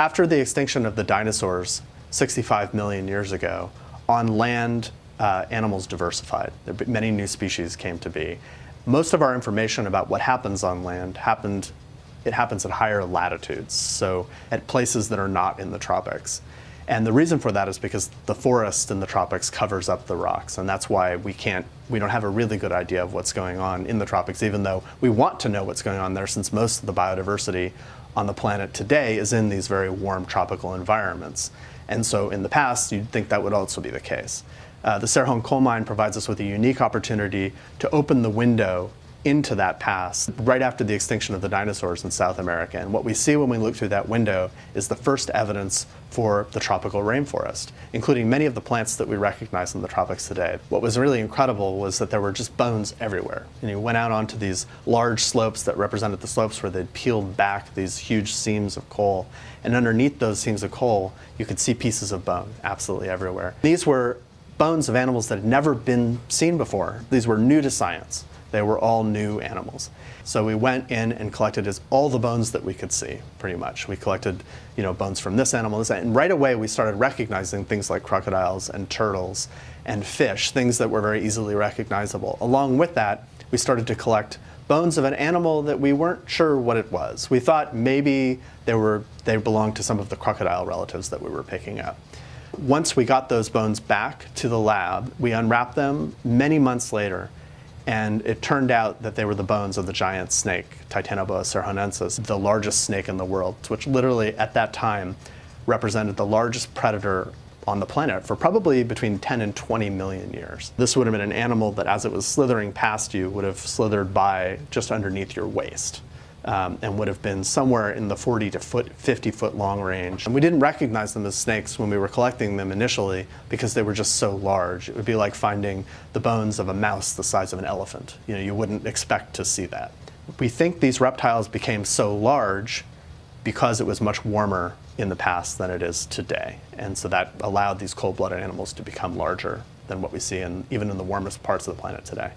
After the extinction of the dinosaurs 65 million years ago, on land, animals diversified. Many new species came to be. Most of our information about what happens on land happens at higher latitudes, so at places that are not in the tropics. And the reason for that is because the forest in the tropics covers up the rocks, and that's why we don't have a really good idea of what's going on in the tropics, even though we want to know what's going on there, since most of the biodiversity on the planet today is in these very warm tropical environments. And so in the past, you'd think that would also be the case. The Cerrejón coal mine provides us with a unique opportunity to open the window into that past right after the extinction of the dinosaurs in South America. And what we see when we look through that window is the first evidence for the tropical rainforest, including many of the plants that we recognize in the tropics today. What was really incredible was that there were just bones everywhere. And you went out onto these large slopes that represented the slopes where they'd peeled back these huge seams of coal. And underneath those seams of coal, you could see pieces of bone absolutely everywhere. These were bones of animals that had never been seen before. These were new to science. They were all new animals. So we went in and collected all the bones that we could see, pretty much. We collected, bones from this animal, and right away we started recognizing things like crocodiles and turtles and fish, things that were very easily recognizable. Along with that, we started to collect bones of an animal that we weren't sure what it was. We thought maybe they belonged to some of the crocodile relatives that we were picking up. Once we got those bones back to the lab, we unwrapped them many months later, and it turned out that they were the bones of the giant snake, Titanoboa cerrejonensis, the largest snake in the world, which literally at that time represented the largest predator on the planet for probably between 10 and 20 million years. This would have been an animal that, as it was slithering past you, would have slithered by just underneath your waist. And would have been somewhere in the 40 to 50 foot long range. And we didn't recognize them as snakes when we were collecting them initially because they were just so large. It would be like finding the bones of a mouse the size of an elephant. You wouldn't expect to see that. We think these reptiles became so large because it was much warmer in the past than it is today. And so that allowed these cold-blooded animals to become larger than what we see even in the warmest parts of the planet today.